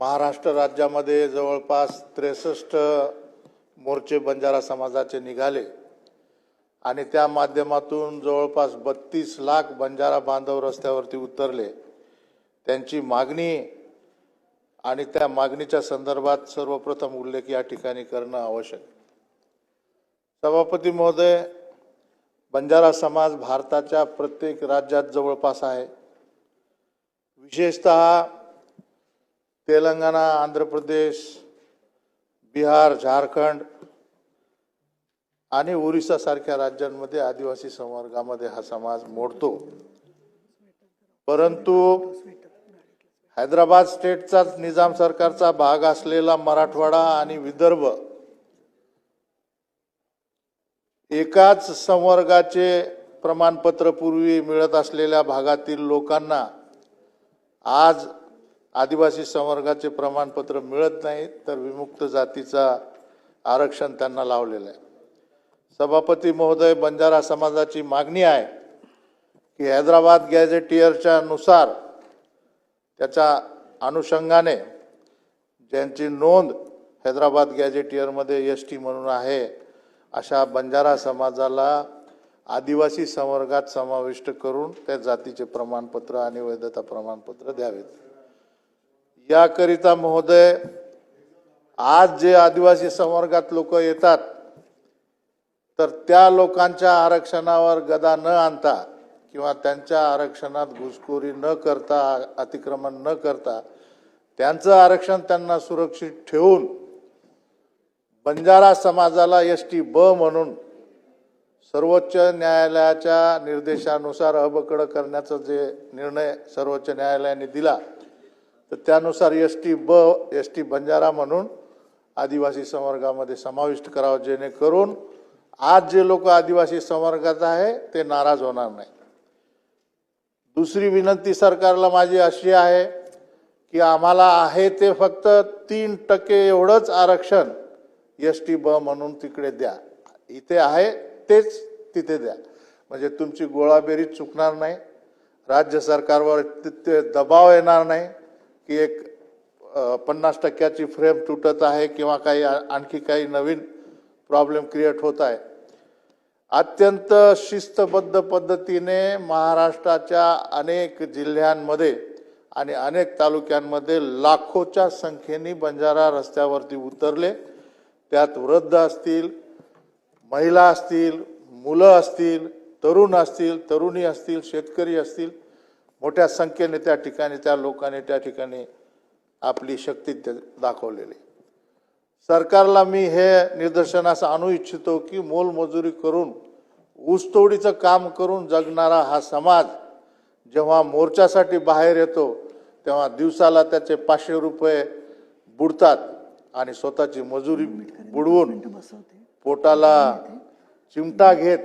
महाराष्ट्र राज्यामध्ये जवळपास 63 मोर्चे बंजारा समाजाचे निघाले आणि त्या माध्यमातून जवळपास 32 लाख बंजारा बांधव रस्त्यावरती उतरले। त्यांची मागणी आणि त्या मागणीच्या संदर्भात सर्वप्रथम उल्लेख या ठिकाणी करणं आवश्यक। सभापती महोदय, बंजारा समाज भारताच्या प्रत्येक राज्यात जवळपास आहे। विशेषतः तेलंगणा, आंध्र प्रदेश, बिहार, झारखंड आणि ओरिसा सारख्या राज्यांमध्ये आदिवासी संवर्गामध्ये हा समाज मोडतो। परंतु हैदराबाद स्टेटचाच निजाम सरकारचा भाग असलेला मराठवाडा आणि विदर्भ एकाच संवर्गाचे प्रमाणपत्र पूर्वी मिळत असलेल्या भागातील लोकांना आज आदिवासी संवर्गाचे प्रमाणपत्र मिळत नाही, तर विमुक्त जातीचा आरक्षण त्यांना लावलेलं आहे। सभापती महोदय, बंजारा समाजाची मागणी आहे की हैदराबाद गॅझेटियरच्या नुसार त्याच्या अनुषंगाने ज्यांची नोंद हैदराबाद गॅझेटियरमध्ये एसटी म्हणून आहे अशा बंजारा समाजाला आदिवासी संवर्गात समाविष्ट करून त्या जातीचे प्रमाणपत्र आणि वैधता प्रमाणपत्र द्यावेत। याकरिता महोदय, आज जे आदिवासी संवर्गात लोक येतात तर त्या लोकांच्या आरक्षणावर गदा न आणता किंवा त्यांच्या आरक्षणात घुसखोरी न करता, अतिक्रमण न करता त्यांचं आरक्षण त्यांना सुरक्षित ठेवून बंजारा समाजाला एसटी ब म्हणून सर्वोच्च न्यायालयाच्या निर्देशानुसार अबकड करण्याचा जे निर्णय सर्वोच्च न्यायालयाने दिला, तर त्यानुसार एसटी बंजारा म्हणून आदिवासी संवर्गामध्ये समाविष्ट करावं, जेणेकरून आज जे लोक आदिवासी संवर्गात आहे ते नाराज होणार नाही। दुसरी विनंती सरकारला माझी अशी आहे की आम्हाला आहे ते फक्त 3% एवढंच आरक्षण एसटी ब म्हणून तिकडे द्या। इथे आहे तेच तिथे द्या, म्हणजे तुमची गोळाबेरीज चुकणार नाही, राज्य सरकारवर तिथे दबाव येणार नाही की एक 50% फ्रेम तुटत आहे किंवा काही आणखी काही नवीन प्रॉब्लेम क्रिएट होत आहे। अत्यंत शिस्तबद्ध पद्धतीने महाराष्ट्राच्या अनेक जिल्ह्यांमध्ये आणि अनेक तालुक्यांमध्ये लाखोच्या संख्येने बंजारा रस्त्यावरती उतरले। त्यात वृद्ध असतील, महिला असतील, मुलं असतील, तरुण असतील, तरुणी असतील, शेतकरी असतील, मोठ्या संख्येने त्या ठिकाणी त्या लोकांनी त्या ठिकाणी आपली शक्ती दाखवलेली। सरकारला मी हे निदर्शनास आणू इच्छितो की मोलमजुरी करून ऊसतोडीचं काम करून जगणारा हा समाज जेव्हा मोर्चासाठी बाहेर येतो तेव्हा दिवसाला त्याचे 500 रुपये बुडतात आणि स्वतःची मजुरी बुडवून पोटाला चिमटा घेत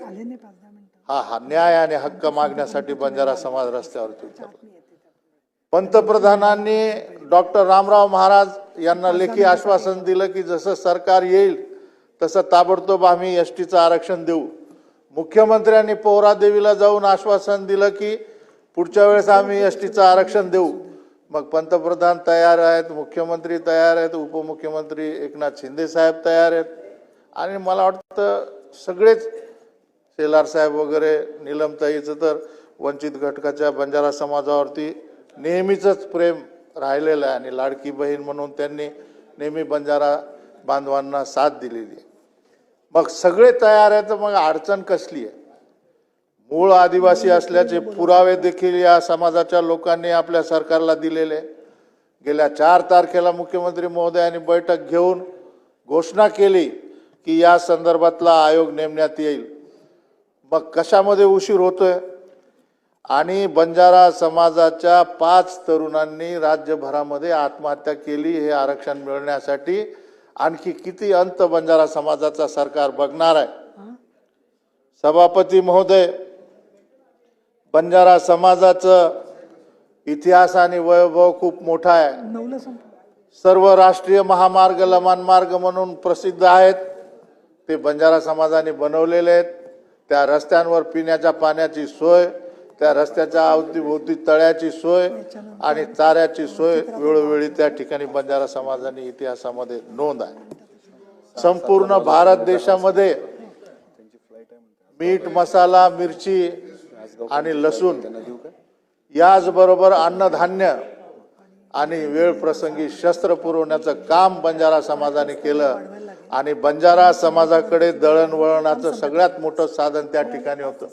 हा न्याय आणि हक्क मागण्यासाठी बंजारा समाज रस्त्यावरती उतरला। पंतप्रधानांनी डॉक्टर रामराव महाराज यांना लेखी आश्वासन दिलं की जसं सरकार येईल तसं ताबडतोब आम्ही एसटीचं आरक्षण देऊ। मुख्यमंत्र्यांनी पोहरादेवीला जाऊन आश्वासन दिलं की पुढच्या वेळेस आम्ही एसटीचं आरक्षण देऊ। मग पंतप्रधान तयार आहेत, मुख्यमंत्री तयार आहेत, उपमुख्यमंत्री एकनाथ शिंदे साहेब तयार आहेत आणि मला वाटतं सगळेच, शेलार साहेब वगैरे, नीलमताईचं तर वंचित घटकाच्या बंजारा समाजावरती नेहमीच प्रेम राहिलेलं आहे आणि लाडकी बहीण म्हणून त्यांनी नेहमी बंजारा बांधवांना साथ दिलेली आहे। मग सगळे तयार आहेत, तर मग अडचण कसली आहे? मूळ आदिवासी असल्याचे पुरावे देखील या समाजाच्या लोकांनी आपल्या सरकारला दिलेले। गेल्या 4 तारखेला मुख्यमंत्री महोदयांनी बैठक घेऊन घोषणा केली की या संदर्भातला आयोग नेमण्यात येईल। मग कशामध्ये उशीर होतोय? आणि बंजारा समाजाच्या 5 तरुणांनी राज्यभरामध्ये आत्महत्या केली हे आरक्षण मिळण्यासाठी। आणखी किती अंत बंजारा समाजाचा सरकार बघणार आहे? सभापती महोदय, बंजारा समाजाचं इतिहास आणि वैभव खूप मोठा आहे। सर्व राष्ट्रीय महामार्ग लमान मार्ग म्हणून प्रसिद्ध आहेत, ते बंजारा समाजाने बनवलेले आहेत। त्या रस्त्यांवर पिण्याच्या पाण्याची सोय, त्या रस्त्याच्या अवतीभोवती तळ्याची सोय आणि चाऱ्याची सोय वेळोवेळी त्या ठिकाणी बंजारा समाजाने इतिहासामध्ये नोंद आहे। संपूर्ण भारत देशामध्ये मीठ, मसाला, मिरची आणि लसूण याचबरोबर अन्नधान्य आणि वेळ प्रसंगी शस्त्र पुरवण्याचं काम बंजारा समाजाने केलं आणि बंजारा समाजाकडे दळणवळणाचं सगळ्यात मोठं साधन त्या ठिकाणी होतं।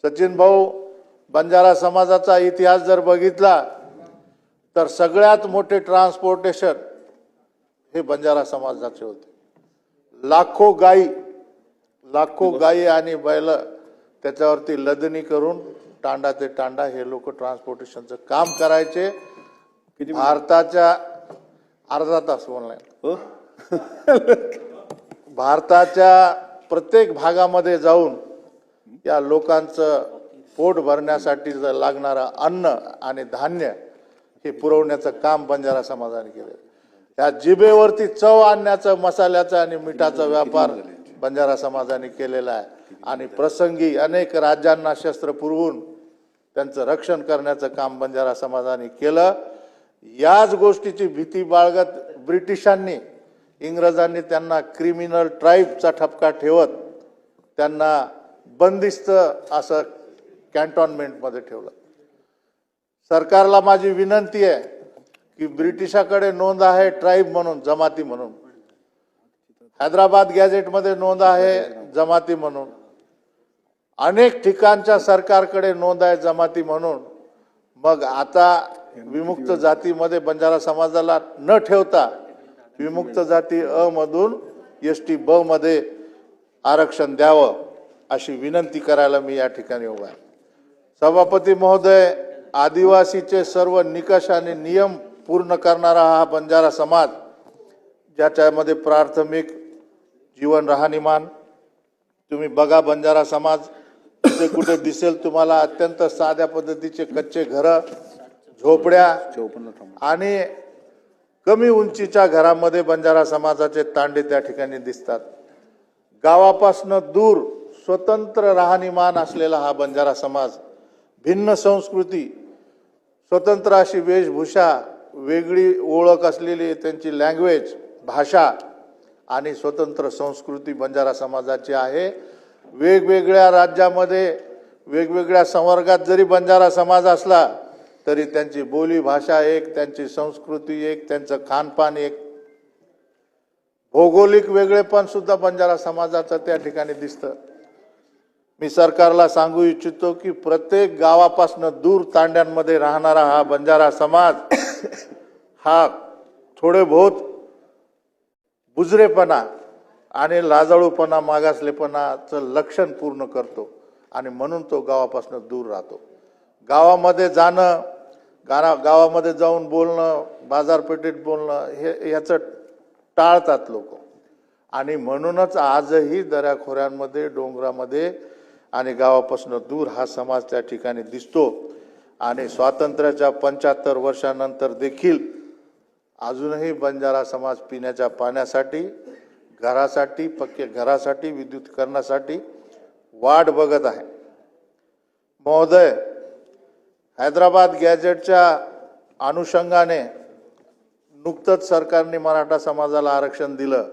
सचिन भाऊ, बंजारा समाजाचा इतिहास जर बघितला तर सगळ्यात मोठे ट्रान्सपोर्टेशन हे बंजारा समाजाचे होते। लाखो गायी आणि बैल त्याच्यावरती लदणी करून तांडा ते तांडा हे लोक ट्रान्सपोर्टेशनचं काम करायचे। भारताच्या अर्धा तास बोललाय भारताच्या प्रत्येक भागामध्ये जाऊन या लोकांचं पोट भरण्यासाठी लागणारं अन्न आणि धान्य हे पुरवण्याचं काम बंजारा समाजाने केलं। या जिभेवरती चव आणण्याचा मसाल्याचा आणि मिठाचा व्यापार बंजारा समाजाने केलेला आहे आणि प्रसंगी अनेक राज्यांना शस्त्र पुरवून त्यांचं रक्षण करण्याचं काम बंजारा समाजाने केलं। याच गोष्टीची भीती बाळगत ब्रिटिशांनी, इंग्रजांनी त्यांना क्रिमिनल ट्राईबचा ठपका ठेवत त्यांना बंदिस्त असं कॅन्टॉनमेंटमध्ये ठेवलं। सरकारला माझी विनंती आहे की ब्रिटिशाकडे नोंद आहे ट्राईब म्हणून, जमाती म्हणून, हैदराबाद गॅझेटमध्ये नोंद आहे जमाती म्हणून, अनेक ठिकाणच्या सरकारकडे नोंद आहे जमाती म्हणून, मग आता विमुक्त जातीमध्ये बंजारा समाजाला न ठेवता विमुक्त जाती अ मधून एसटी ब मध्ये आरक्षण द्यावं अशी विनंती करायला मी या ठिकाणी उभा आहे। सभापती महोदय, आदिवासीचे सर्व निकष आणि नियम पूर्ण करणारा हा बंजारा समाज, ज्याच्यामध्ये प्राथमिक जीवन राहणीमान, तुम्ही बघा बंजारा समाज कुठे दिसेल तुम्हाला अत्यंत साध्या पद्धतीचे कच्चे घर, झोपड्या आणि कमी उंचीच्या घरामध्ये बंजारा समाजाचे तांडे त्या ठिकाणी दिसतात। गावापासून दूर स्वतंत्र राहणीमान असलेला हा बंजारा समाज, भिन्न संस्कृती, स्वतंत्र अशी वेशभूषा, वेगळी ओळख असलेली त्यांची लँग्वेज, भाषा आणि स्वतंत्र संस्कृती बंजारा समाजाची आहे। वेगवेगळ्या राज्यामध्ये वेगवेगळ्या संवर्गात जरी बंजारा समाज असला तरी त्यांची बोली भाषा एक, त्यांची संस्कृती एक, त्यांचं खानपान एक, भौगोलिक वेगळेपण सुद्धा बंजारा समाजाचं त्या ठिकाणी दिसतं। मी सरकारला सांगू इच्छितो की प्रत्येक गावापासून दूर तांड्यांमध्ये राहणारा हा बंजारा समाज हा थोडे बहुत बुजरेपणा आणि लाजाळूपणा, मागासलेपणाचं लक्षण पूर्ण करतो आणि म्हणून तो गावापासून दूर राहतो। गावामध्ये जाणं, गावामध्ये जाऊन बोलणं, बाजारपेठेत बोलणं हे याचं टाळतात लोक आणि म्हणूनच आजही दऱ्याखोऱ्यांमध्ये, डोंगरामध्ये आणि गावापासून दूर हा समाज त्या ठिकाणी दिसतो आणि स्वातंत्र्याच्या 75 वर्षानंतर देखील अजूनही बंजारा समाज पिण्याच्या पाण्यासाठी, घरासाठी, पक्के घरासाठी, विद्युतीकरणासाठी वाट बघत आहे। महोदय, हैदराबाद गॅझेटच्या अनुषंगाने नुकतंच सरकारने मराठा समाजाला आरक्षण दिलं,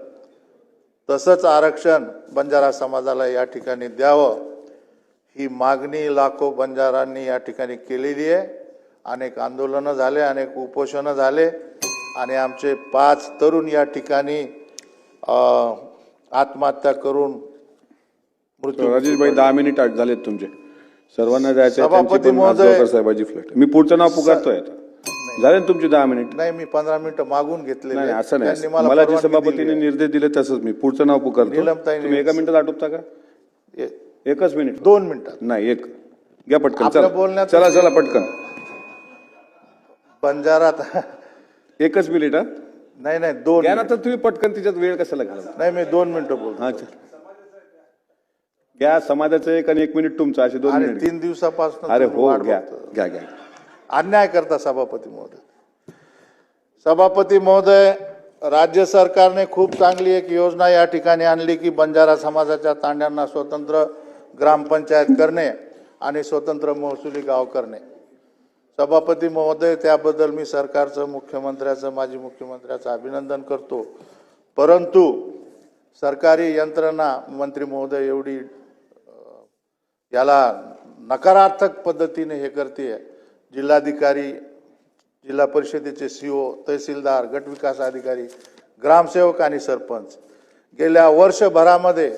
तसंच आरक्षण बंजारा समाजाला या ठिकाणी द्यावं ही मागणी लाखो बंजारांनी या ठिकाणी केलेली आहे। अनेक आंदोलनं झाले, अनेक उपोषणं झाले आणि आमचे 5 तरुण या ठिकाणी आत्महत्या करून मृत्यू। राजेश भाई 10 मिनिट झालेत तुमचे, सर्वांना जायचं सभापती महोदय, साहेबाची फ्लाइट, मी पुढचं नाव पुकारतोय आता, झाले ना तुमचे 10 मिनिट? नाही, मी 15 मिनिटं मागून घेतले। नाही असं नाही, मला जे सभापतीने निर्देश दिले तसंच मी पुढचं नाव पुकारतो। तुम्ही 1 मिनिटात आटोपता का? 1च मिनिट, 2 मिनिटात नाही 1 घ्या पटकन, आपल्या चला बोलण्यात चला चला पटकन, बंजारात 1च मिनिट हा, नाही नाही 2 घ्या ना, तर तुम्ही पटकन तिच्यात वेळ कशाला घालता? नाही, मी 2 मिनिटं बोलतो। अच्छा घ्या, समाजाचं 1 आणि 1 मिनिट तुमचं, असे 2 मिनिट। 3 दिवसापासून अरे हो, घ्या घ्या घ्या, अन्याय करता सभापती महोदय। सभापती महोदय, राज्य सरकारने खूप चांगली एक योजना या ठिकाणी आणली की बंजारा समाजाच्या तांड्यांना स्वतंत्र ग्रामपंचायत करणे आणि स्वतंत्र महसुली गाव करणे. सभापती महोदय, त्याबद्दल मी सरकारचं, मुख्यमंत्र्याचं, माजी मुख्यमंत्र्याचं अभिनंदन करतो. परंतु सरकारी यंत्रणा, मंत्री महोदय एवढी याला नकारात्मक पद्धतीने हे करते. जिल्हाधिकारी, जिल्हा परिषदेचे CO, तहसीलदार, गट विकास अधिकारी, ग्रामसेवक आणि सरपंच गेल्या वर्षभरामध्ये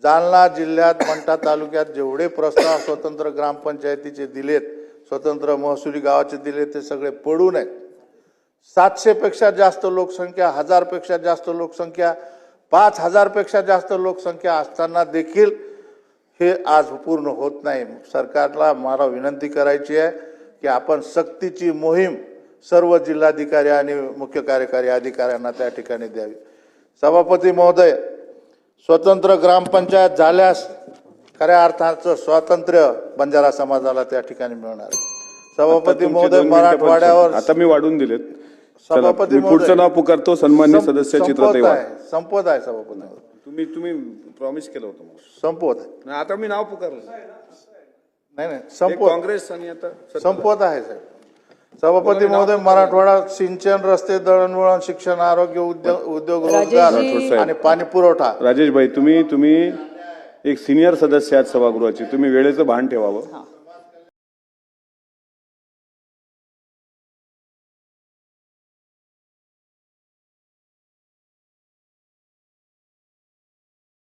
जालना जिल्ह्यात मंठा तालुक्यात जेवढे प्रस्ताव स्वतंत्र ग्रामपंचायतीचे दिलेत, स्वतंत्र महसुली गावाचे दिले, ते सगळे पडून आहेत. 700 पेक्षा जास्त लोकसंख्या, 1000 पेक्षा जास्त लोकसंख्या, 5000 पेक्षा जास्त लोकसंख्या असताना देखील हे आज पूर्ण होत नाही. सरकारला मला विनंती करायची आहे की आपण सक्तीची मोहीम सर्व जिल्हाधिकारी आणि मुख्य कार्यकारी अधिकाऱ्यांना त्या ठिकाणी द्यावी. सभापती महोदय, स्वतंत्र ग्रामपंचायत झाल्यास खऱ्या अर्थाचं स्वातंत्र्य बंजारा समाजाला त्या ठिकाणी मिळणार आहे. सभापती महोदय, मराठवाड्यावर आता मी वाढून दिलेत. सभापती मी पुढचं नाव पुकारतो. सन्मान्य सदस्य चित्रताई वाघ. संपत आहे सभापती महोदय. तुम्ही प्रॉमिस केलं होतं मला. संपवत आहे. नाही, आता मी नाव पुकारलं. नाही एक काँग्रेस आणि आता संपवत आहे साहेब. सभापती महोदय, मराठवाडा सिंचन, रस्ते, दळणवळण, शिक्षण, आरोग्य, उद्योग, रोजगार आणि पाणी पुरवठा. राजेश भाई, तुम्ही एक सिनियर सदस्य आहात सभागृहाचे, तुम्ही वेळेचं भान ठेवावं.